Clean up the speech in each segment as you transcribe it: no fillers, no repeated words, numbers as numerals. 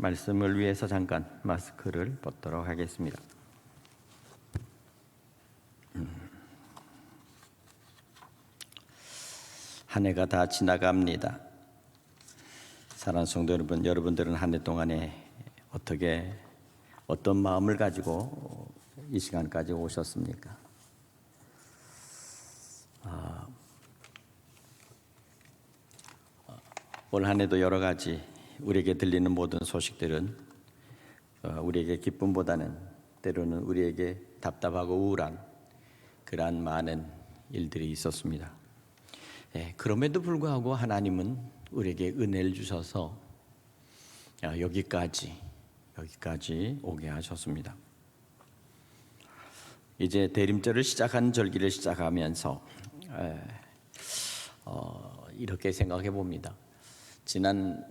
말씀을 위해서 잠깐 마스크를 벗도록 하겠습니다. 한 해가 다 지나갑니다. 사랑하는 성도 여러분, 여러분들은 한 해 동안에 어떤 마음을 가지고 이 시간까지 오셨습니까? 올 한 해도 여러 가지 우리에게 들리는 모든 소식들은 우리에게 기쁨보다는 때로는 우리에게 답답하고 우울한 그러한 많은 일들이 있었습니다. 그럼에도 불구하고 하나님은 우리에게 은혜를 주셔서 여기까지 오게 하셨습니다. 이제 대림절을 시작한 절기를 시작하면서 이렇게 생각해 봅니다. 지난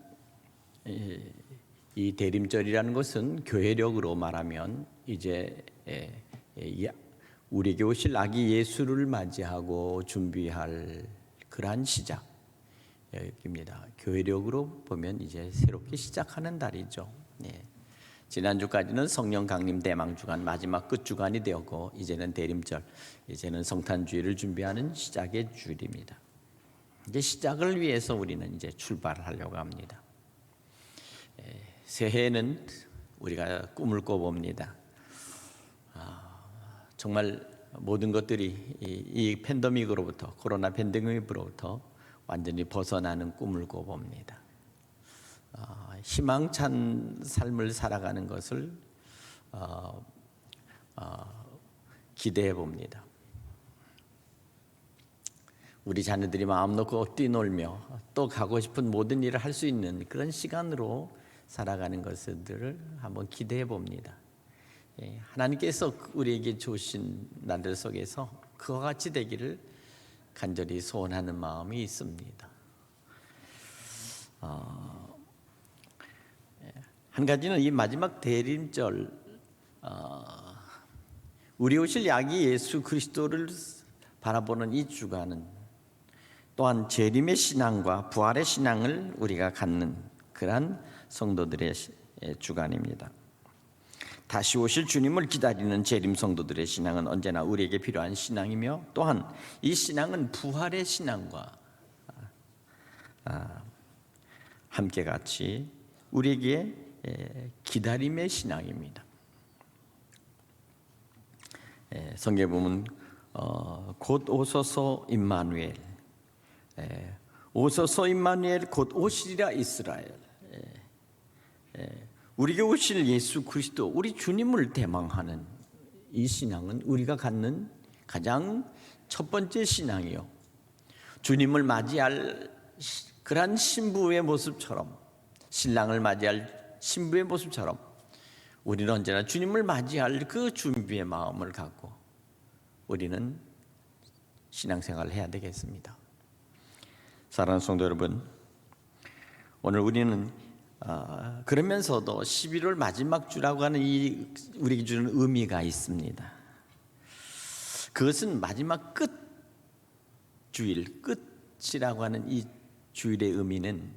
이 대림절이라는 것은 교회력으로 말하면 이제 우리에게 오실 아기 예수를 맞이하고 준비할 그러한 시작입니다. 교회력으로 보면 이제 새롭게 시작하는 달이죠. 지난주까지는 성령 강림 대망 주간 마지막 끝 주간이 되었고 이제는 대림절, 이제는 성탄주일을 준비하는 시작의 주일입니다. 이제 시작을 위해서 우리는 이제 출발을 하려고 합니다. 새해에는 우리가 꿈을 꿔봅니다. 정말 모든 것들이 이 팬데믹으로부터, 코로나 팬데믹으로부터 완전히 벗어나는 꿈을 꿔봅니다. 희망찬 삶을 살아가는 것을 기대해 봅니다. 우리 자녀들이 마음 놓고 뛰놀며 또 가고 싶은 모든 일을 할 수 있는 그런 시간으로 살아가는 것들을 한번 기대해 봅니다. 하나님께서 우리에게 주신 날들 속에서 그와 같이 되기를 간절히 소원하는 마음이 있습니다. 한 가지는 이 마지막 대림절, 우리 오실 아기 예수 그리스도를 바라보는 이 주간은 또한 재림의 신앙과 부활의 신앙을 우리가 갖는 그러한 성도들의 주간입니다. 다시 오실 주님을 기다리는 재림 성도들의 신앙은 언제나 우리에게 필요한 신앙이며 또한 이 신앙은 부활의 신앙과 함께 같이 우리에게 기다림의 신앙입니다. 성경에 보면 곧 오소서 임마누엘, 오소서 임마누엘 곧 오시리라 이스라엘. 우리에게 오실 예수 그리스도, 우리 주님을 대망하는 이 신앙은 우리가 갖는 가장 첫 번째 신앙이요, 주님을 맞이할 그러한 신부의 모습처럼, 신랑을 맞이할 신부의 모습처럼 우리는 언제나 주님을 맞이할 그 준비의 마음을 갖고 우리는 신앙생활을 해야 되겠습니다. 사랑하는 성도 여러분, 오늘 우리는 그러면서도 11월 마지막 주라고 하는 이 우리에게 주는 의미가 있습니다. 그것은 마지막 끝 주일, 끝이라고 하는 이 주일의 의미는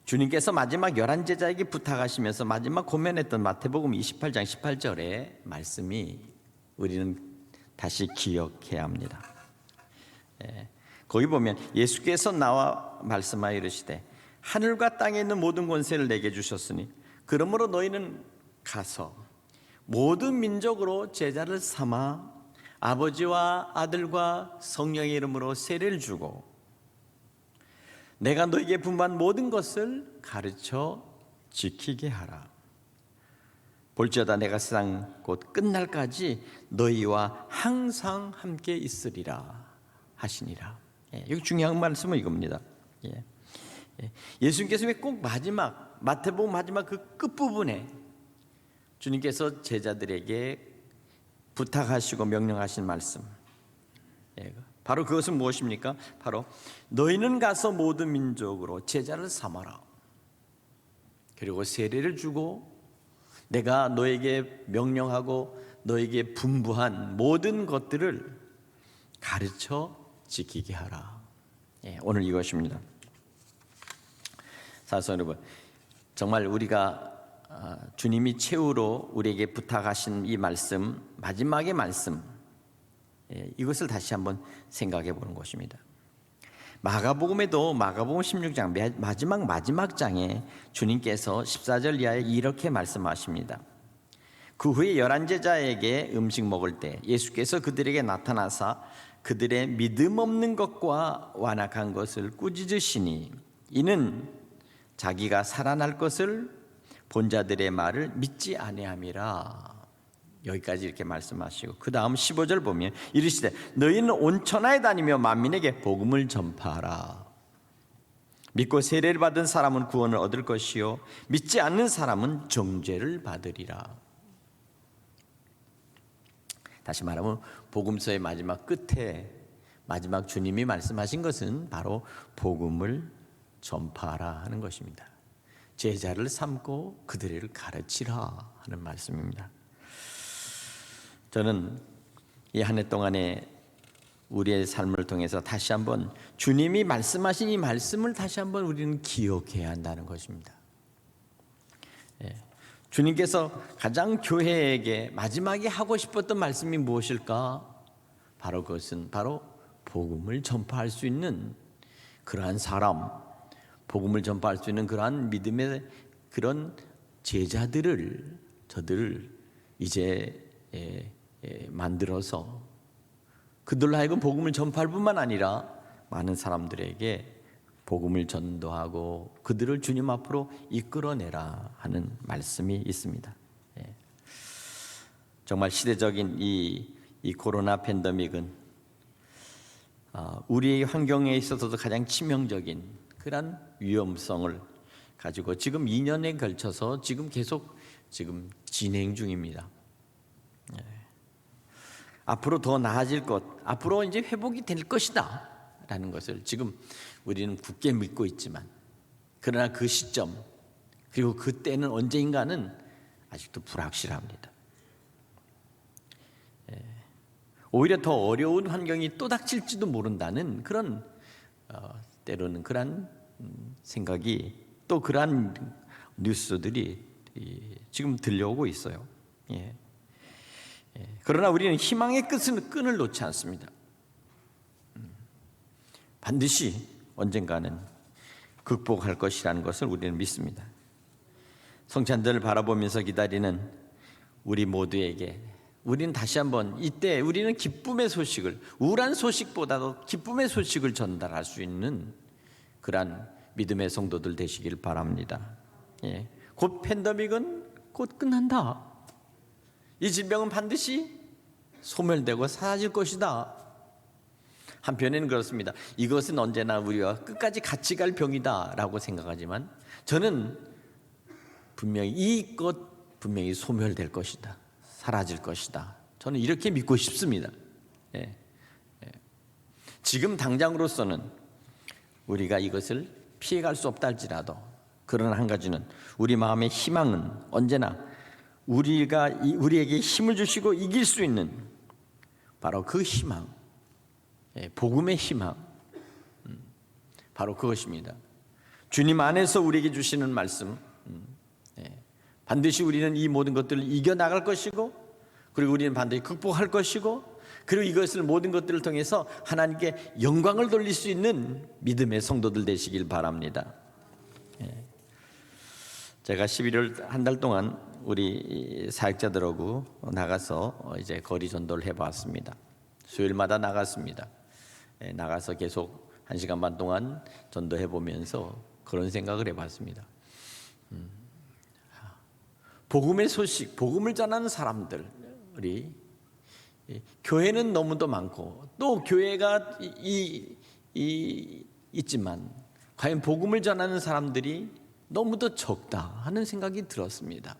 주님께서 마지막 11제자에게 부탁하시면서 마지막 고면했던 마태복음 28장 18절의 말씀이 우리는 다시 기억해야 합니다. 거기 보면 예수께서 나와 말씀하여 이르시되 하늘과 땅에 있는 모든 권세를 내게 주셨으니 그러므로 너희는 가서 모든 민족으로 제자를 삼아 아버지와 아들과 성령의 이름으로 세례를 주고 내가 너희에게 분부한 모든 것을 가르쳐 지키게 하라. 볼지어다 내가 세상 곧 끝날까지 너희와 항상 함께 있으리라 하시니라. 여기 중요한 말씀은 이겁니다. 예수님께서 왜 꼭 마지막 마태복음 마지막 그 끝부분에 주님께서 제자들에게 부탁하시고 명령하신 말씀, 바로 그것은 무엇입니까? 바로 너희는 가서 모든 민족으로 제자를 삼아라. 그리고 세례를 주고 내가 너에게 명령하고 너에게 분부한 모든 것들을 가르쳐 지키게 하라. 오늘 이것입니다. 사랑하는 여러분, 정말 우리가 주님이 최후로 우리에게 부탁하신 이 말씀, 마지막의 말씀, 이것을 다시 한번 생각해 보는 것입니다. 마가복음에도 마가복음 16장 마지막 장에 주님께서 14절 이하에 이렇게 말씀하십니다. 그 후에 11제자에게 음식 먹을 때 예수께서 그들에게 나타나사 그들의 믿음 없는 것과 완악한 것을 꾸짖으시니 이는 자기가 살아날 것을 본 자들의 말을 믿지 아니함이라. 여기까지 이렇게 말씀하시고 그 다음 15절 보면 이르시되 너희는 온 천하에 다니며 만민에게 복음을 전파하라. 믿고 세례를 받은 사람은 구원을 얻을 것이요 믿지 않는 사람은 정죄를 받으리라. 다시 말하면 복음서의 마지막 끝에 마지막 주님이 말씀하신 것은 바로 복음을 전파하라 하는 것입니다. 제자를 삼고 그들을 가르치라 하는 말씀입니다. 저는 이 한 해 동안에 우리의 삶을 통해서 다시 한번 주님이 말씀하신 이 말씀을 다시 한번 우리는 기억해야 한다는 것입니다. 주님께서 가장 교회에게 마지막에 하고 싶었던 말씀이 무엇일까? 바로 그것은 바로 복음을 전파할 수 있는 그러한 사람, 복음을 전파할 수 있는 그러한 믿음의 그런 제자들을 저들을 이제 만들어서 그들로 하여금 복음을 전파할 뿐만 아니라 많은 사람들에게 복음을 전도하고 그들을 주님 앞으로 이끌어내라 하는 말씀이 있습니다. 정말 시대적인 이 코로나 팬데믹은 우리의 환경에 있어서도 가장 치명적인 그런 위험성을 가지고 지금 2년에 걸쳐서 계속 진행 중입니다. 앞으로 더 나아질 것, 앞으로 이제 회복이 될 것이다 라는 것을 지금 우리는 굳게 믿고 있지만, 그러나 그 시점 그리고 그때는 언제인가는 아직도 불확실합니다. 오히려 더 어려운 환경이 또 닥칠지도 모른다는 그런 때로는 그런 생각이, 또 그런 뉴스들이 지금 들려오고 있어요. 그러나 우리는 희망의 끈을 놓지 않습니다. 반드시 언젠가는 극복할 것이라는 것을 우리는 믿습니다. 성찬들을 바라보면서 기다리는 우리 모두에게 우리는 다시 한번 이때 우리는 기쁨의 소식을, 우울한 소식보다도 기쁨의 소식을 전달할 수 있는 그러한 믿음의 성도들 되시길 바랍니다. 곧 팬데믹은 곧 끝난다. 이 질병은 반드시 소멸되고 사라질 것이다. 한편에는 그렇습니다. 이것은 언제나 우리와 끝까지 같이 갈 병이다 라고 생각하지만, 저는 분명히 소멸될 것이다, 사라질 것이다, 저는 이렇게 믿고 싶습니다. 지금 당장으로서는 우리가 이것을 피해갈 수 없다 할지라도, 그러나 한 가지는 우리 마음의 희망은 언제나 우리에게 힘을 주시고 이길 수 있는 바로 그 희망, 복음의 희망, 바로 그것입니다. 주님 안에서 우리에게 주시는 말씀, 반드시 우리는 이 모든 것들을 이겨나갈 것이고, 그리고 우리는 반드시 극복할 것이고, 그리고 이것을 모든 것들을 통해서 하나님께 영광을 돌릴 수 있는 믿음의 성도들 되시길 바랍니다. 제가 11월 한 달 동안 우리 사역자들하고 나가서 이제 거리 전도를 해봤습니다. 수요일마다 나갔습니다. 나가서 계속 1시간 반 동안 전도해 보면서 그런 생각을 해봤습니다. 복음의 소식, 복음을 전하는 사람들이 교회는 너무도 많고 또 교회가 있지만 과연 복음을 전하는 사람들이 너무도 적다 하는 생각이 들었습니다.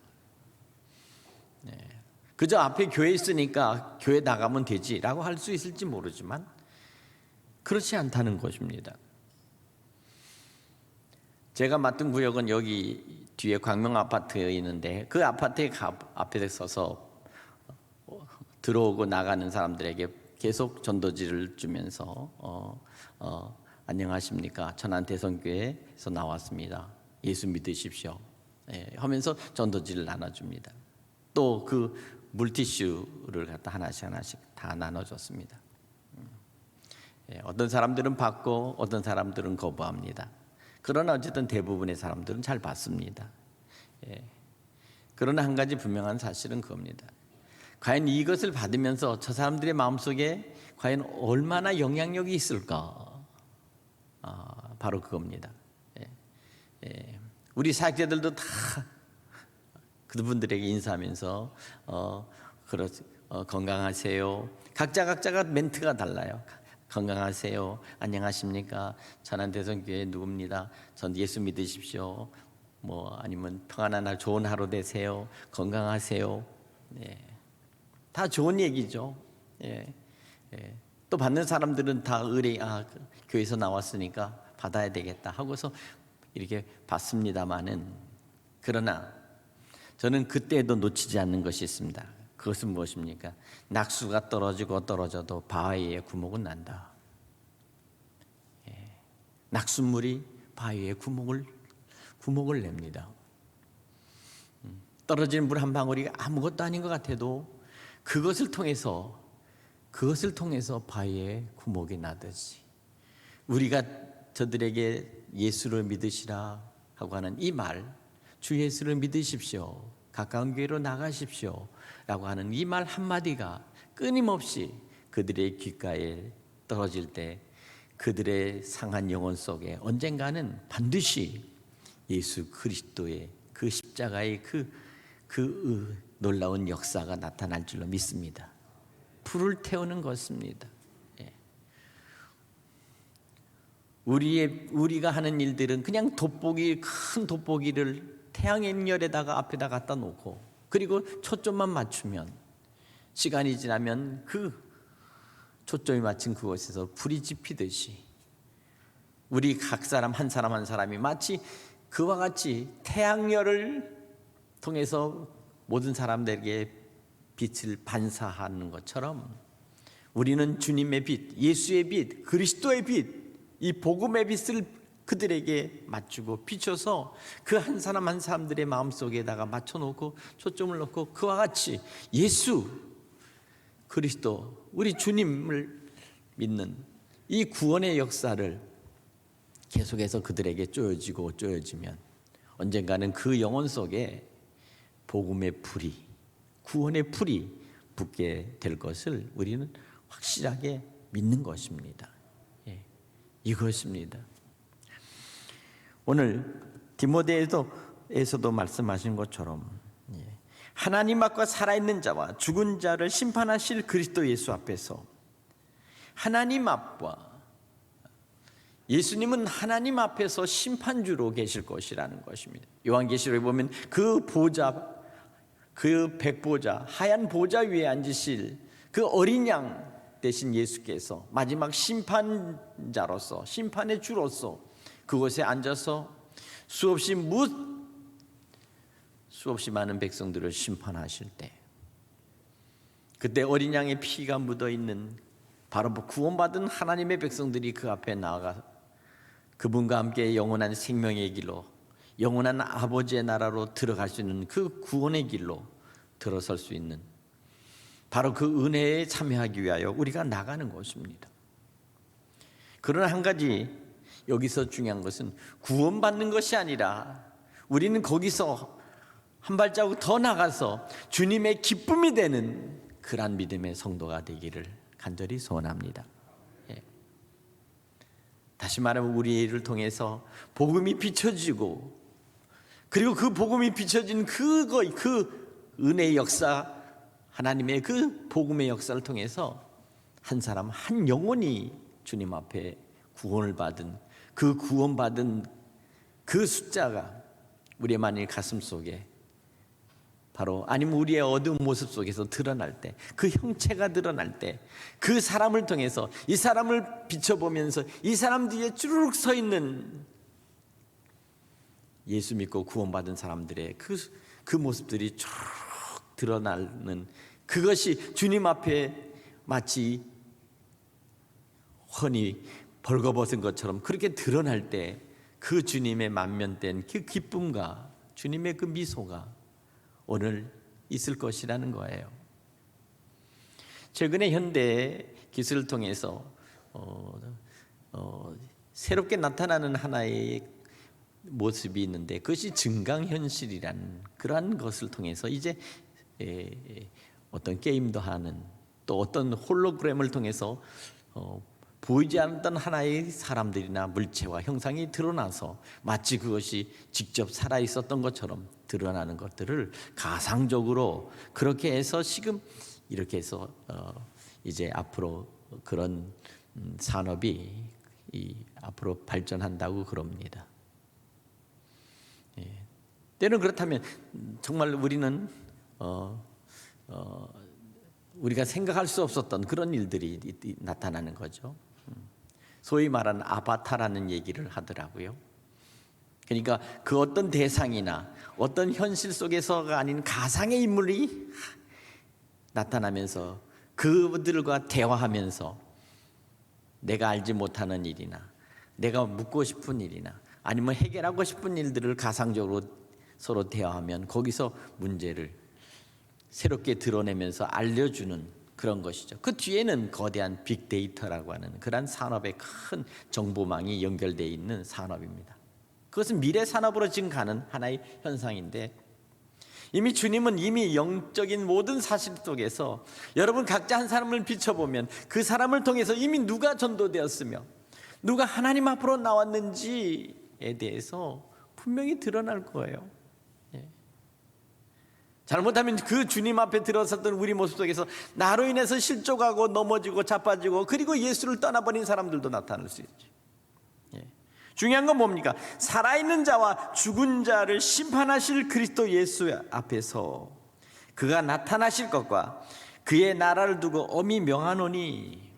그저 앞에 교회 있으니까 교회 나가면 되지라고 할 수 있을지 모르지만 그렇지 않다는 것입니다. 제가 맡은 구역은 여기 뒤에 광명 아파트에 있는데, 그 아파트에 앞에 서서 들어오고 나가는 사람들에게 계속 전도지를 주면서 안녕하십니까, 천안대성교회에서 나왔습니다, 예수 믿으십시오. 하면서 전도지를 나눠줍니다. 또 그 물티슈를 갖다 하나씩 다 나눠줬습니다. 어떤 사람들은 받고 어떤 사람들은 거부합니다. 그러나 어쨌든 대부분의 사람들은 잘 받습니다. 그러나 한 가지 분명한 사실은 그겁니다. 과연 이것을 받으면서 저 사람들의 마음속에 과연 얼마나 영향력이 있을까? 바로 그겁니다. 우리 사역자들도 다 그분들에게 인사하면서 건강하세요. 각자가 멘트가 달라요. 건강하세요. 안녕하십니까? 천안대성교회 누굽니다. 전 예수 믿으십시오. 아니면 평안한 날 좋은 하루 되세요. 건강하세요. 다 좋은 얘기죠. 또 받는 사람들은 다 교회에서 나왔으니까 받아야 되겠다 하고서 이렇게 받습니다마는, 그러나 저는 그때도 놓치지 않는 것이 있습니다. 그것은 무엇입니까? 낙수가 떨어져도 바위에 구멍은 난다. 낙수물이 바위에 구멍을 냅니다. 떨어지는 물 한 방울이 아무것도 아닌 것 같아도 그것을 통해서 바위에 구멍이 나듯이 우리가 저들에게 예수를 믿으시라 하고 하는 이 말, 주 예수를 믿으십시오, 가까운 교회로 나가십시오 라고 하는 이 말 한마디가 끊임없이 그들의 귓가에 떨어질 때 그들의 상한 영혼 속에 언젠가는 반드시 예수 그리스도의 그 십자가의 그 놀라운 역사가 나타날 줄로 믿습니다. 불을 태우는 것입니다. 우리가 하는 일들은 그냥 큰 돋보기를 태양의 앞에다 갖다 놓고 그리고 초점만 맞추면 시간이 지나면 그 초점이 맞춘 그곳에서 불이 지피듯이 우리 각 사람 한 사람이 마치 그와 같이 태양열을 통해서 모든 사람들에게 빛을 반사하는 것처럼 우리는 주님의 빛, 예수의 빛, 그리스도의 빛, 이 복음의 빛을 그들에게 맞추고 비춰서 그 한 사람 한 사람들의 마음속에다가 맞춰놓고 초점을 놓고 그와 같이 예수 그리스도 우리 주님을 믿는 이 구원의 역사를 계속해서 그들에게 쪼여지면 언젠가는 그 영혼 속에 복음의 불이, 구원의 불이 붙게 될 것을 우리는 확실하게 믿는 것입니다. 이것입니다. 오늘 디모데에서도 말씀하신 것처럼 하나님 앞과 살아있는 자와 죽은 자를 심판하실 그리스도 예수 앞에서 하나님 앞과 예수님은 하나님 앞에서 심판주로 계실 것이라는 것입니다. 요한계시록에 보면 그 보좌, 그 백보좌, 하얀 보좌 위에 앉으실 그 어린 양 대신 예수께서 마지막 심판자로서 심판의 주로서 그곳에 앉아서 수없이 많은 백성들을 심판하실 때 그때 어린 양의 피가 묻어있는 바로 구원받은 하나님의 백성들이 그 앞에 나아가 그분과 함께 영원한 생명의 길로 영원한 아버지의 나라로 들어갈 수 있는 그 구원의 길로 들어설 수 있는 바로 그 은혜에 참여하기 위하여 우리가 나가는 것입니다. 그러나 한 가지 여기서 중요한 것은 구원받는 것이 아니라 우리는 거기서 한 발자국 더 나가서 주님의 기쁨이 되는 그러한 믿음의 성도가 되기를 간절히 소원합니다. 다시 말하면 우리를 통해서 복음이 비춰지고 그리고 그 복음이 비춰진 그 은혜의 역사 하나님의 그 복음의 역사를 통해서 한 사람 한 영혼이 주님 앞에 구원을 받은 그 구원받은 그 숫자가 우리의 만일 가슴 속에 바로 아니면 우리의 어두운 모습 속에서 드러날 때 그 형체가 드러날 때 그 사람을 통해서 이 사람을 비춰보면서 이 사람 뒤에 쭈르륵 서 있는 예수 믿고 구원받은 사람들의 그 모습들이 쭉 드러나는 그것이 주님 앞에 마치 훤히 벌거벗은 것처럼 그렇게 드러날 때 그 주님의 만면된 그 기쁨과 주님의 그 미소가 오늘 있을 것이라는 거예요. 최근에 현대 기술을 통해서 새롭게 나타나는 하나의 모습이 있는데, 그것이 증강현실이라는 그러한 것을 통해서 이제 어떤 게임도 하는, 또 어떤 홀로그램을 통해서 보이지 않던 하나의 사람들이나 물체와 형상이 드러나서 마치 그것이 직접 살아 있었던 것처럼 드러나는 것들을 가상적으로 그렇게 해서 지금 이렇게 해서 이제 앞으로 그런 산업이 앞으로 발전한다고 그럽니다. 때는 그렇다면 정말 우리는 우리가 생각할 수 없었던 그런 일들이 나타나는 거죠. 소위 말하는 아바타라는 얘기를 하더라고요. 그러니까 그 어떤 대상이나 어떤 현실 속에서가 아닌 가상의 인물이 나타나면서 그들과 대화하면서 내가 알지 못하는 일이나 내가 묻고 싶은 일이나 아니면 해결하고 싶은 일들을 가상적으로 서로 대화하면 거기서 문제를 새롭게 드러내면서 알려주는 그런 것이죠. 그 뒤에는 거대한 빅데이터라고 하는 그러한 산업의 큰 정보망이 연결되어 있는 산업입니다. 그것은 미래 산업으로 지금 가는 하나의 현상인데, 이미 주님은 이미 영적인 모든 사실 속에서 여러분 각자 한 사람을 비춰보면 그 사람을 통해서 이미 누가 전도되었으며 누가 하나님 앞으로 나왔는지에 대해서 분명히 드러날 거예요. 잘못하면 그 주님 앞에 들어섰던 우리 모습 속에서 나로 인해서 실족하고 넘어지고 자빠지고 그리고 예수를 떠나버린 사람들도 나타날 수 있죠. 중요한 건 뭡니까? 살아있는 자와 죽은 자를 심판하실 그리스도 예수 앞에서 그가 나타나실 것과 그의 나라를 두고 엄히 명하노니,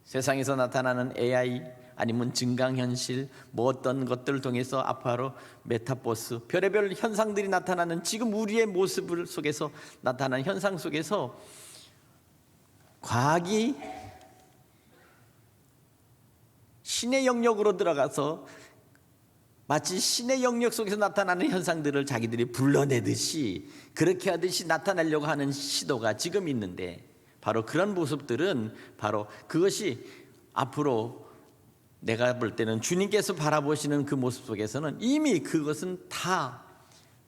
세상에서 나타나는 AI 아니면 증강현실 뭐 어떤 것들을 통해서 앞으로 메타버스 별의별 현상들이 나타나는 지금 우리의 모습을 속에서 나타나는 현상 속에서 과학이 신의 영역으로 들어가서 마치 신의 영역 속에서 나타나는 현상들을 자기들이 불러내듯이 그렇게 하듯이 나타내려고 하는 시도가 지금 있는데, 바로 그런 모습들은 바로 그것이 앞으로 내가 볼 때는 주님께서 바라보시는 그 모습 속에서는 이미 그것은 다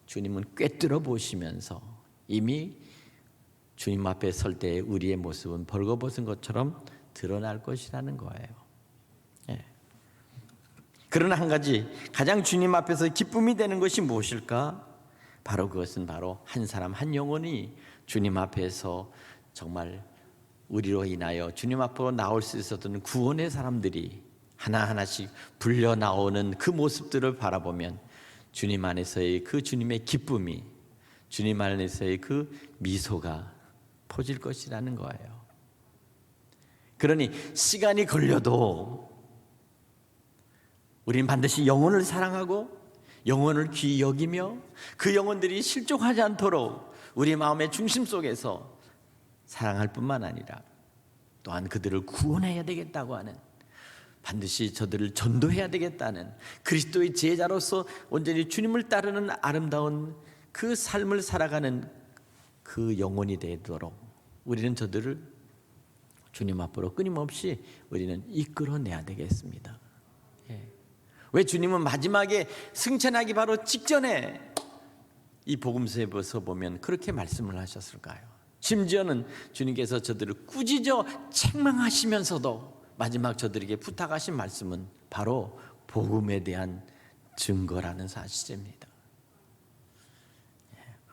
주님은 꿰뚫어 보시면서 이미 주님 앞에 설 때 우리의 모습은 벌거벗은 것처럼 드러날 것이라는 거예요. 그러나 한 가지 가장 주님 앞에서 기쁨이 되는 것이 무엇일까? 바로 그것은 바로 한 사람 한 영혼이 주님 앞에서 정말 우리로 인하여 주님 앞으로 나올 수 있었던 구원의 사람들이 하나하나씩 불려 나오는 그 모습들을 바라보면 주님 안에서의 그 주님의 기쁨이, 주님 안에서의 그 미소가 퍼질 것이라는 거예요. 그러니 시간이 걸려도 우리는 반드시 영혼을 사랑하고 영혼을 귀히 여기며 그 영혼들이 실족하지 않도록 우리 마음의 중심 속에서 사랑할 뿐만 아니라 또한 그들을 구원해야 되겠다고 하는, 반드시 저들을 전도해야 되겠다는 그리스도의 제자로서 온전히 주님을 따르는 아름다운 그 삶을 살아가는 그 영혼이 되도록 우리는 저들을 주님 앞으로 끊임없이 우리는 이끌어내야 되겠습니다. 왜 주님은 마지막에 승천하기 바로 직전에 이 복음서에서 보면 그렇게 말씀을 하셨을까요? 심지어는 주님께서 저들을 꾸짖어 책망하시면서도 마지막 저들에게 부탁하신 말씀은 바로 복음에 대한 증거라는 사실입니다.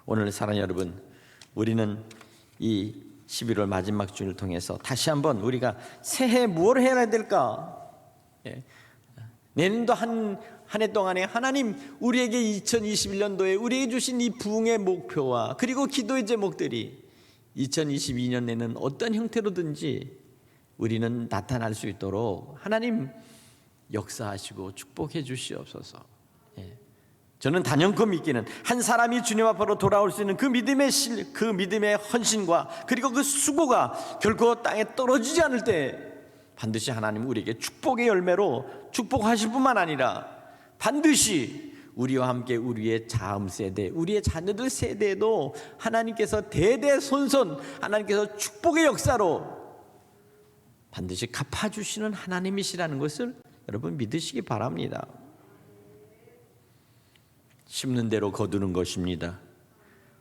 오늘 사랑하는 여러분, 우리는 이 11월 마지막 주를 통해서 다시 한번 우리가 새해 무엇을 해야 될까? 내년도 한 해 동안에 하나님 우리에게 2021년도에 우리에게 주신 이 부흥의 목표와 그리고 기도의 제목들이 2022년에는 어떤 형태로든지 우리는 나타날 수 있도록 하나님 역사하시고 축복해 주시옵소서. 저는 단연코 믿기는 한 사람이 주님 앞으로 돌아올 수 있는 그 믿음의 헌신과 그리고 그 수고가 결코 땅에 떨어지지 않을 때 반드시 하나님 우리에게 축복의 열매로 축복하실 뿐만 아니라 반드시 우리와 함께 우리의 자음 세대, 우리의 자녀들 세대에도 하나님께서 대대손손 하나님께서 축복의 역사로 반드시 갚아주시는 하나님이시라는 것을 여러분 믿으시기 바랍니다. 심는 대로 거두는 것입니다.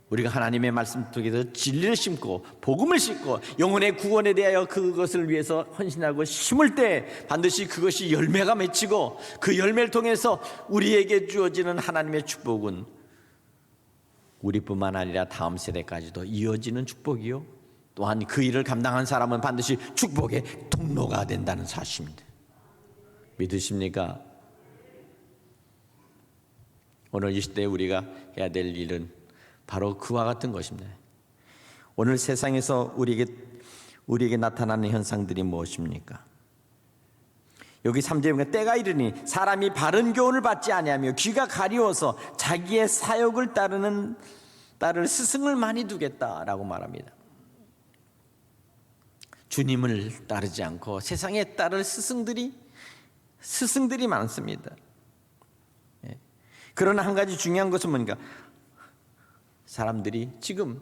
우리가 하나님의 말씀 속에서 진리를 심고 복음을 심고 영혼의 구원에 대하여 그것을 위해서 헌신하고 심을 때 반드시 그것이 열매가 맺히고 그 열매를 통해서 우리에게 주어지는 하나님의 축복은 우리뿐만 아니라 다음 세대까지도 이어지는 축복이요, 또한 그 일을 감당한 사람은 반드시 축복의 통로가 된다는 사실입니다. 믿으십니까? 오늘 이 시대에 우리가 해야 될 일은 바로 그와 같은 것입니다. 오늘 세상에서 우리에게 나타나는 현상들이 무엇입니까? 여기 3절에 보면 때가 이르니 사람이 바른 교훈을 받지 아니하며 귀가 가리워서 자기의 사욕을 따를 스승을 많이 두겠다라고 말합니다. 주님을 따르지 않고 세상에 따를 스승들이 많습니다. 그러나 한 가지 중요한 것은 뭔가, 사람들이 지금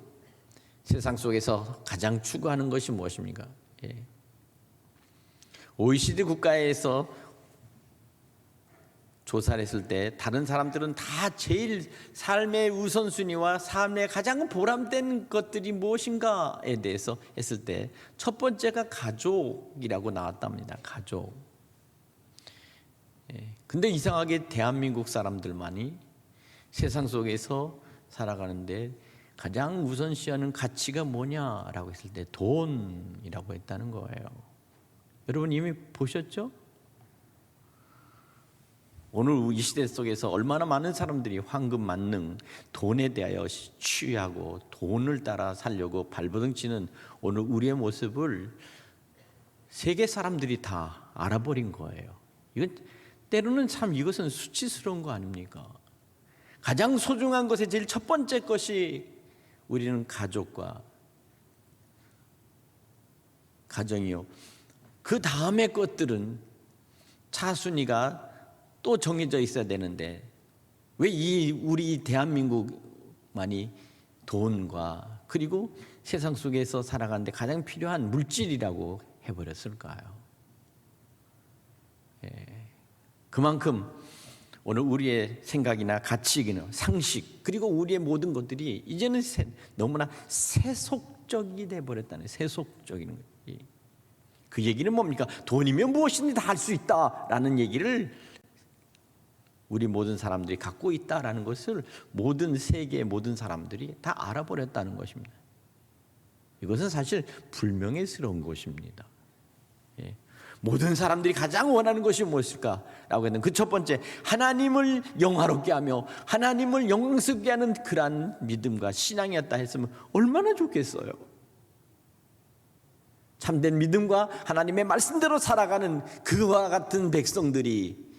세상 속에서 가장 추구하는 것이 무엇입니까? OECD 국가에서 조사를 했을 때 다른 사람들은 다 제일 삶의 우선순위와 삶의 가장 보람된 것들이 무엇인가에 대해서 했을 때 첫 번째가 가족이라고 나왔답니다. 가족. 근데 이상하게 대한민국 사람들만이 세상 속에서 살아가는데 가장 우선시하는 가치가 뭐냐라고 했을 때 돈이라고 했다는 거예요. 여러분 이미 보셨죠? 오늘 이 시대 속에서 얼마나 많은 사람들이 황금 만능, 돈에 대하여 취하고 돈을 따라 살려고 발버둥치는 오늘 우리의 모습을 세계 사람들이 다 알아버린 거예요. 이건 때로는 참 이것은 수치스러운 거 아닙니까? 가장 소중한 것의 제일 첫 번째 것이 우리는 가족과 가정이요, 그 다음의 것들은 차순위가 또 정해져 있어야 되는데 왜 우리 대한민국만이 돈과 그리고 세상 속에서 살아가는데 가장 필요한 물질이라고 해버렸을까요? 그만큼 오늘 우리의 생각이나 가치이나 상식 그리고 우리의 모든 것들이 이제는 너무나 세속적이 돼버렸다는, 세속적인 거예요. 그 얘기는 뭡니까? 돈이면 무엇이든지 다 할 수 있다라는 얘기를 우리 모든 사람들이 갖고 있다라는 것을 모든 세계의 모든 사람들이 다 알아버렸다는 것입니다. 이것은 사실 불명예스러운 것입니다. 모든 사람들이 가장 원하는 것이 무엇일까라고 했는 그 첫 번째, 하나님을 영화롭게 하며 하나님을 영광스럽게 하는 그러한 믿음과 신앙이었다 했으면 얼마나 좋겠어요. 참된 믿음과 하나님의 말씀대로 살아가는 그와 같은 백성들이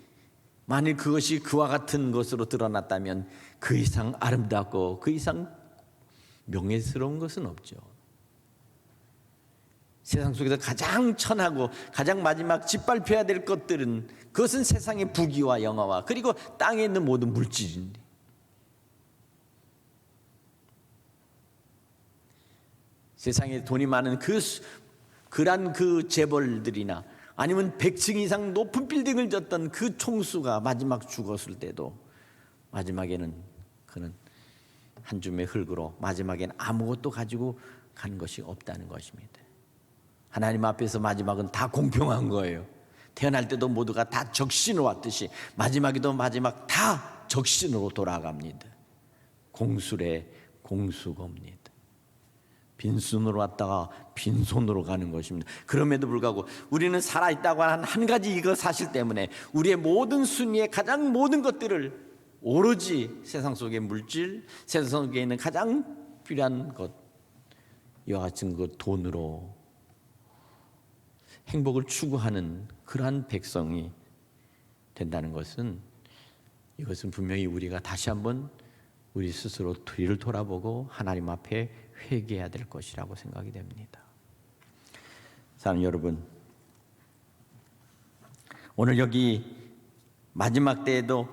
만일 그것이 그와 같은 것으로 드러났다면 그 이상 아름답고 그 이상 명예스러운 것은 없죠. 세상 속에서 가장 천하고 가장 마지막 짓밟혀야 될 것들은 그것은 세상의 부귀와 영화와 그리고 땅에 있는 모든 물질인데, 세상에 돈이 많은 그런 재벌들이나 아니면 100층 이상 높은 빌딩을 졌던 그 총수가 마지막 죽었을 때도 마지막에는 그는 한 줌의 흙으로 마지막에는 아무것도 가지고 간 것이 없다는 것입니다. 하나님 앞에서 마지막은 다 공평한 거예요. 태어날 때도 모두가 다 적신으로 왔듯이 마지막에도 마지막 다 적신으로 돌아갑니다. 공술의 공수겁니다. 빈손으로 왔다가 빈손으로 가는 것입니다. 그럼에도 불구하고 우리는 살아있다고 하는 한 가지 이거 사실 때문에 우리의 모든 순위의 가장 모든 것들을 오로지 세상 속의 물질, 세상 속에 있는 가장 필요한 것, 이와 같은 것 돈으로 행복을 추구하는 그러한 백성이 된다는 것은, 이것은 분명히 우리가 다시 한번 우리 스스로 뒤를 돌아보고 하나님 앞에 회개해야 될 것이라고 생각이 됩니다. 사랑하는 여러분, 오늘 여기 마지막 때에도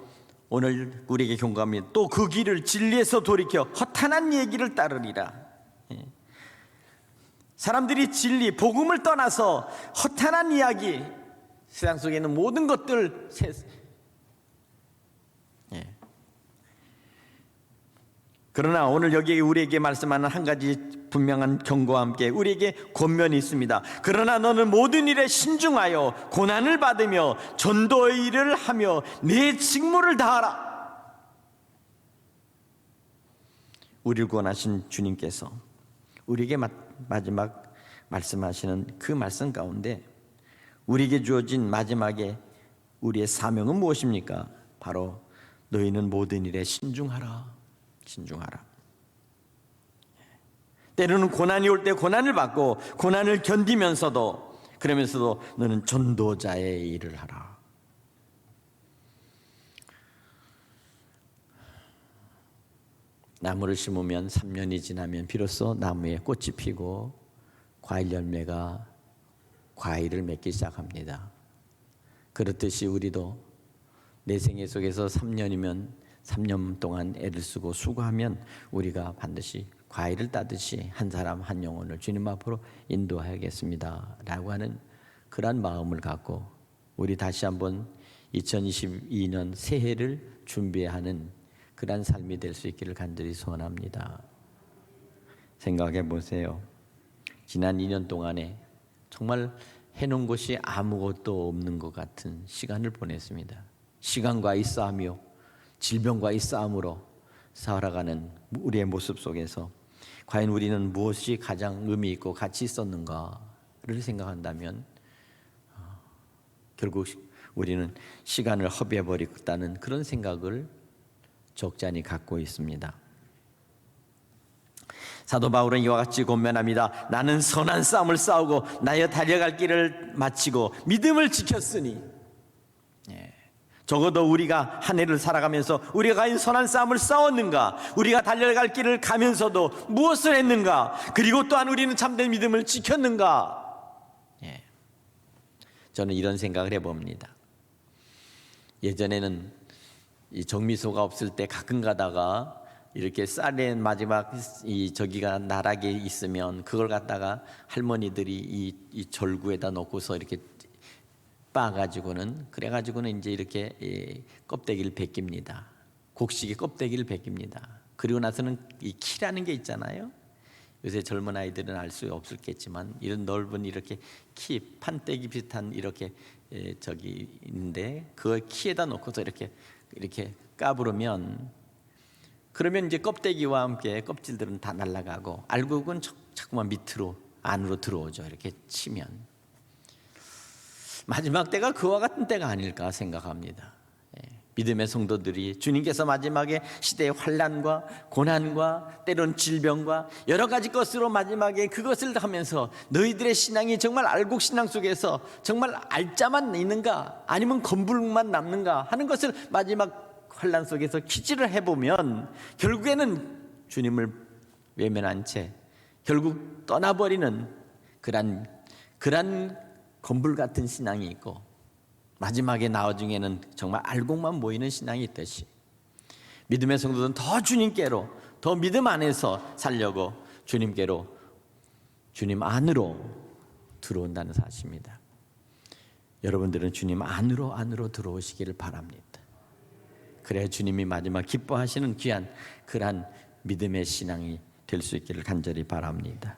오늘 우리에게 경고합니다. 또 그 길을 진리에서 돌이켜 허탄한 얘기를 따르리라. 사람들이 진리, 복음을 떠나서 허탄한 이야기, 세상 속에 있는 모든 것들, 그러나 오늘 여기 우리에게 말씀하는 한 가지 분명한 경고와 함께 우리에게 권면이 있습니다. 그러나 너는 모든 일에 신중하여 고난을 받으며 전도의 일을 하며 내 직무를 다하라. 우리를 구원하신 주님께서 우리에게 마지막 말씀하시는 그 말씀 가운데 우리에게 주어진 마지막에 우리의 사명은 무엇입니까? 바로 너희는 모든 일에 신중하라. 신중하라. 때로는 고난이 올 때 고난을 받고 고난을 견디면서도, 그러면서도 너는 전도자의 일을 하라. 나무를 심으면 3년이 지나면 비로소 나무에 꽃이 피고 과일 열매가 과일을 맺기 시작합니다. 그렇듯이 우리도 내 생애 속에서 3년이면 3년 동안 애를 쓰고 수고하면 우리가 반드시 과일을 따듯이 한 사람 한 영혼을 주님 앞으로 인도하겠습니다 라고 하는 그런 마음을 갖고 우리 다시 한번 2022년 새해를 준비하는 그런 삶이 될 수 있기를 간절히 소원합니다. 생각해 보세요. 지난 2년 동안에 정말 해놓은 것이 아무것도 없는 것 같은 시간을 보냈습니다. 시간과의 싸움이요, 질병과의 싸움으로 살아가는 우리의 모습 속에서 과연 우리는 무엇이 가장 의미 있고 가치 있었는가를 생각한다면 결국 우리는 시간을 허비해버렸다는 그런 생각을 적잖이 갖고 있습니다. 사도 바울은 이와 같이 권면합니다. 나는 선한 싸움을 싸우고 나의 달려갈 길을 마치고 믿음을 지켰으니, 적어도 우리가 한 해를 살아가면서 우리가 과연 선한 싸움을 싸웠는가, 우리가 달려갈 길을 가면서도 무엇을 했는가, 그리고 또한 우리는 참된 믿음을 지켰는가. 저는 이런 생각을 해봅니다. 예전에는 이 정미소가 없을 때 가끔 가다가 이렇게 쌀에 마지막 이 저기가 나락에 있으면 그걸 갖다가 할머니들이 이 절구에다 넣고서 이렇게 빻아가지고는, 그래가지고는 이제 이렇게 껍데기를 벗깁니다. 곡식의 껍데기를 벗깁니다. 그리고 나서는 이 키라는 게 있잖아요. 요새 젊은 아이들은 알 수 없을겠지만 이런 넓은 이렇게 키, 판때기 비슷한 이렇게 저기 있는데 그걸 키에다 놓고서 이렇게 까부르면, 그러면 이제 껍데기와 함께 껍질들은 다 날아가고 알곡은 자꾸만 밑으로 안으로 들어오죠. 이렇게 치면 마지막 때가 그와 같은 때가 아닐까 생각합니다. 믿음의 성도들이 주님께서 마지막에 시대의 환난과 고난과 때론 질병과 여러 가지 것으로 마지막에 그것을 하면서 너희들의 신앙이 정말 알곡 신앙 속에서 정말 알짜만 있는가 아니면 건불만 남는가 하는 것을 마지막 환난 속에서 퀴즈를 해보면 결국에는 주님을 외면한 채 결국 떠나버리는 그런 건불 같은 신앙이 있고, 마지막에 나중에는 정말 알곡만 모이는 신앙이 있듯이 믿음의 성도들은 더 주님께로, 더 믿음 안에서 살려고 주님께로, 주님 안으로 들어온다는 사실입니다. 여러분들은 주님 안으로 들어오시기를 바랍니다. 그래야 주님이 마지막 기뻐하시는 귀한 그러한 믿음의 신앙이 될 수 있기를 간절히 바랍니다.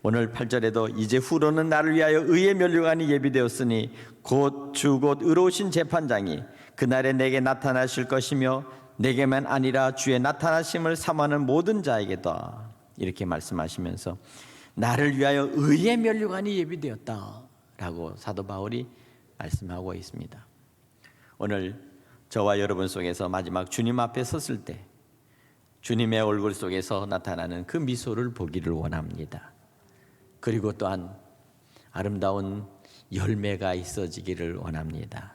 오늘 8절에도 이제 후로는 나를 위하여 의의 면류관이 예비되었으니 곧 주 곧 의로우신 재판장이 그날에 내게 나타나실 것이며 내게만 아니라 주의 나타나심을 사모하는 모든 자에게다. 이렇게 말씀하시면서 나를 위하여 의의 면류관이 예비되었다라고 사도 바울이 말씀하고 있습니다. 오늘 저와 여러분 속에서 마지막 주님 앞에 섰을 때 주님의 얼굴 속에서 나타나는 그 미소를 보기를 원합니다. 그리고 또한 아름다운 열매가 있어지기를 원합니다.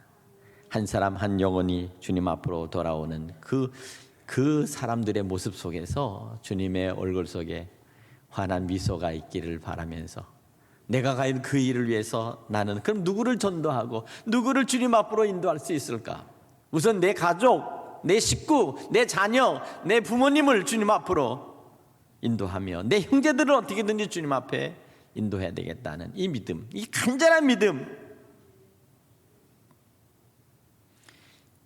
한 사람 한 영혼이 주님 앞으로 돌아오는 그 사람들의 모습 속에서 주님의 얼굴 속에 환한 미소가 있기를 바라면서 내가 과연 그 일을 위해서 나는 그럼 누구를 전도하고 누구를 주님 앞으로 인도할 수 있을까? 우선 내 가족, 내 식구, 내 자녀, 내 부모님을 주님 앞으로 인도하며 내 형제들을 어떻게든지 주님 앞에 인도해야 되겠다는 이 믿음, 이 간절한 믿음.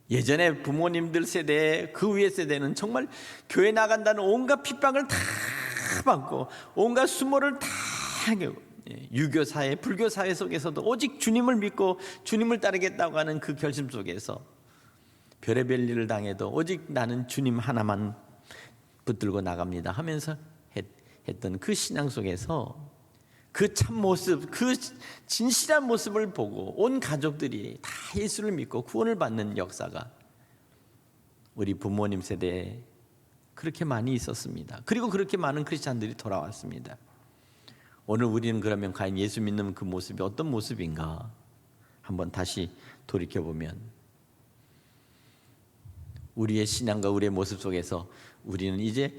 예전에 부모님들 세대, 그 위에 세대는 정말 교회 나간다는 온갖 핍박을 다 받고 온갖 수모를 다 하고, 유교 사회, 불교 사회 속에서도 오직 주님을 믿고 주님을 따르겠다고 하는 그 결심 속에서 별의별 일을 당해도 오직 나는 주님 하나만 붙들고 나갑니다 하면서 했던 그 신앙 속에서 그 참 모습, 그 진실한 모습을 보고 온 가족들이 다 예수를 믿고 구원을 받는 역사가 우리 부모님 세대에 그렇게 많이 있었습니다. 그리고 그렇게 많은 크리스찬들이 돌아왔습니다. 오늘 우리는 그러면 과연 예수 믿는 그 모습이 어떤 모습인가 한번 다시 돌이켜보면 우리의 신앙과 우리의 모습 속에서 우리는 이제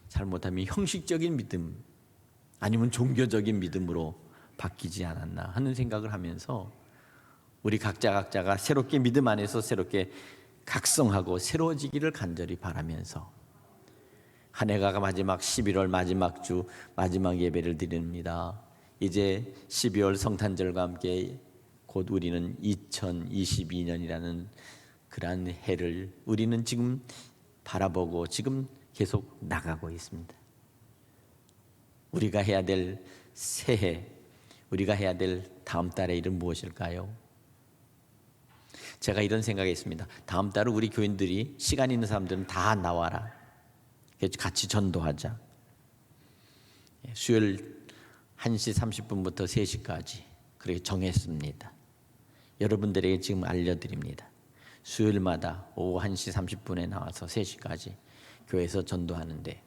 잘못하면 형식적인 믿음 아니면 종교적인 믿음으로 바뀌지 않았나 하는 생각을 하면서 우리 각자가 새롭게 믿음 안에서 새롭게 각성하고 새로워지기를 간절히 바라면서 한 해가 마지막 11월 마지막 주 마지막 예배를 드립니다. 이제 12월 성탄절과 함께 곧 우리는 2022년이라는 그러한 해를 우리는 지금 바라보고 지금 계속 나가고 있습니다. 우리가 해야 될 새해, 우리가 해야 될 다음 달의 일은 무엇일까요? 제가 이런 생각이 있습니다. 다음 달은 우리 교인들이 시간 있는 사람들은 다 나와라. 같이 전도하자. 수요일 1시 30분부터 3시까지 그렇게 정했습니다. 여러분들에게 지금 알려드립니다. 수요일마다 오후 1시 30분에 나와서 3시까지 교회에서 전도하는데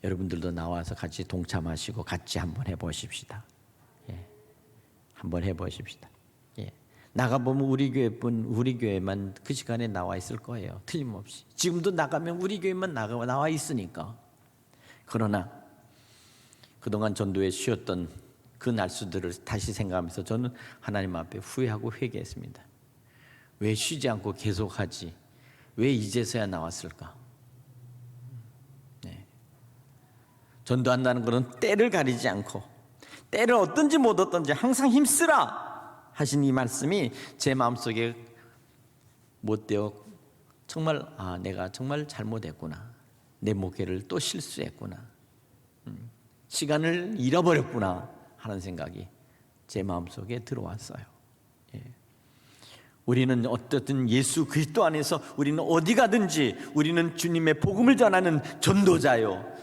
여러분들도 나와서 같이 동참하시고 같이 한번 해보십시다. 한번 해보십시다. 나가보면 우리 교회만 그 시간에 나와 있을 거예요. 틀림없이. 지금도 나가면 우리 교회만 나와 있으니까. 그러나 그동안 전도에 쉬었던 그 날수들을 다시 생각하면서 저는 하나님 앞에 후회하고 회개했습니다. 왜 쉬지 않고 계속하지? 왜 이제서야 나왔을까? 전도한다는 것은 때를 가리지 않고 때를 얻든지 못 얻든지 항상 힘쓰라 하신 이 말씀이 제 마음속에 못되어 정말 내가 정말 잘못했구나. 내 목회를 또 실수했구나. 시간을 잃어버렸구나 하는 생각이 제 마음속에 들어왔어요. 우리는 어떻든 예수 그리스도 안에서 우리는 어디 가든지 우리는 주님의 복음을 전하는 전도자요.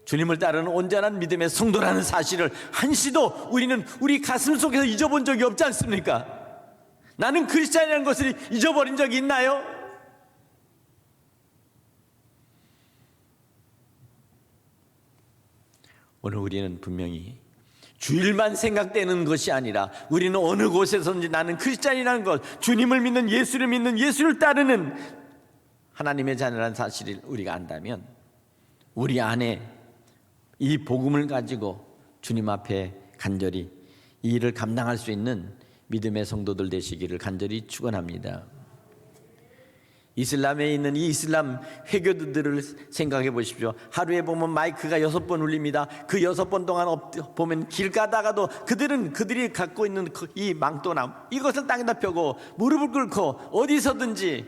주님을 따르는 온전한 믿음의 성도라는 사실을 한시도 우리는 우리 가슴 속에서 잊어본 적이 없지 않습니까? 나는 크리스찬이라는 것을 잊어버린 적이 있나요? 오늘 우리는 분명히 주일만 생각되는 것이 아니라 우리는 어느 곳에서든지 나는 크리스찬이라는 것, 주님을 믿는 예수를 따르는 하나님의 자녀라는 사실을 우리가 안다면 우리 안에 이 복음을 가지고 주님 앞에 간절히 이 일을 감당할 수 있는 믿음의 성도들 되시기를 간절히 축원합니다. 이슬람에 있는 이 이슬람 회교도들을 생각해 보십시오. 하루에 보면 마이크가 6번 울립니다. 그 6번 동안 보면 길 가다가도 그들이 갖고 있는 이 망토나무 이것을 땅에다 펴고 무릎을 꿇고 어디서든지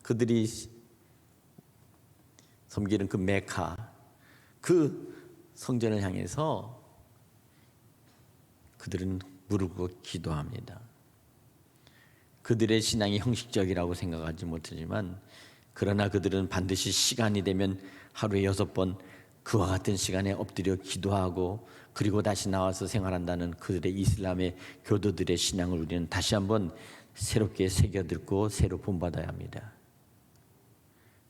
그들이 섬기는 그 메카 그 성전을 향해서 그들은 무릎 꿇고 기도합니다. 그들의 신앙이 형식적이라고 생각하지 못하지만 그러나 그들은 반드시 시간이 되면 하루에 6번 그와 같은 시간에 엎드려 기도하고 그리고 다시 나와서 생활한다는 그들의 이슬람의 교도들의 신앙을 우리는 다시 한번 새롭게 새겨듣고 새로 본받아야 합니다.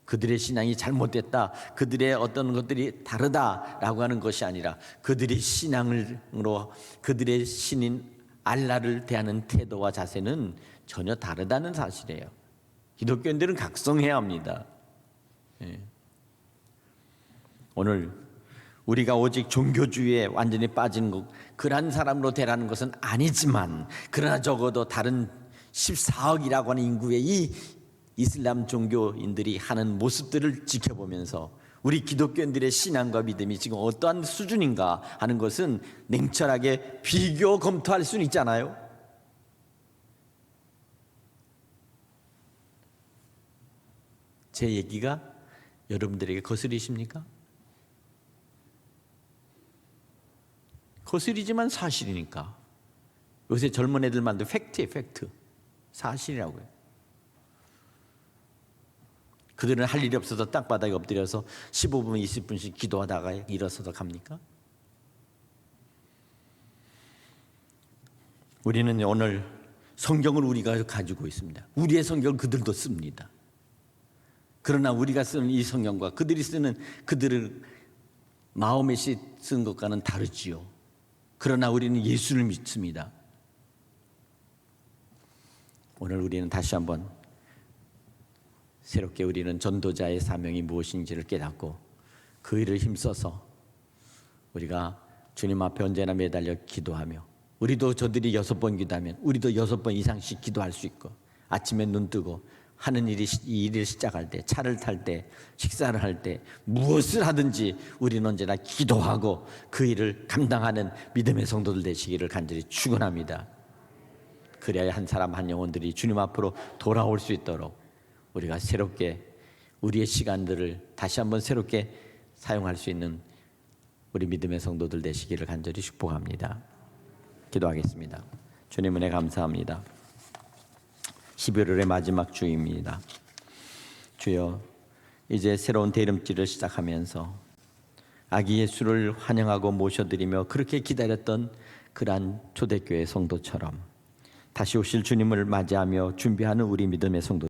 그들의 신앙이 잘못됐다, 그들의 어떤 것들이 다르다라고 하는 것이 아니라 그들의 신앙으로 그들의 신인 알라를 대하는 태도와 자세는 전혀 다르다는 사실이에요. 기독교인들은 각성해야 합니다. 오늘 우리가 오직 종교주의에 완전히 빠진 그러한 사람으로 되라는 것은 아니지만, 그러나 적어도 다른 14억이라고 하는 인구의 이 이슬람 종교인들이 하는 모습들을 지켜보면서 우리 기독교인들의 신앙과 믿음이 지금 어떠한 수준인가 하는 것은 냉철하게 비교 검토할 수는 있잖아요. 제 얘기가 여러분들에게 거슬리십니까? 거슬리지만 사실이니까. 요새 젊은 애들만도 팩트예요, 팩트. 사실이라고요. 그들은 할 일이 없어서 땅바닥에 엎드려서 15분, 20분씩 기도하다가 일어서서 갑니까? 우리는 오늘 성경을 우리가 가지고 있습니다. 우리의 성경을 그들도 씁니다. 그러나 우리가 쓰는 이 성경과 그들이 쓰는 그들의 마음에 쓴 것과는 다르지요. 그러나 우리는 예수를 믿습니다. 오늘 우리는 다시 한번 새롭게 우리는 전도자의 사명이 무엇인지를 깨닫고 그 일을 힘써서 우리가 주님 앞에 언제나 매달려 기도하며, 우리도 저들이 6번 기도하면 우리도 6번 이상씩 기도할 수 있고, 아침에 눈 뜨고 하는 일이 이 일을 시작할 때, 차를 탈 때, 식사를 할 때, 무엇을 하든지 우리는 언제나 기도하고 그 일을 감당하는 믿음의 성도들 되시기를 간절히 축원합니다. 그래야 한 사람 한 영혼들이 주님 앞으로 돌아올 수 있도록 우리가 새롭게 우리의 시간들을 다시 한번 새롭게 사용할 수 있는 우리 믿음의 성도들 되시기를 간절히 축복합니다. 기도하겠습니다. 주님 은혜 감사합니다. 11월의 마지막 주입니다. 주여, 이제 새로운 대림길을 시작하면서 아기 예수를 환영하고 모셔드리며 그렇게 기다렸던 그러한 초대교회 성도처럼 다시 오실 주님을 맞이하며 준비하는 우리 믿음의 성도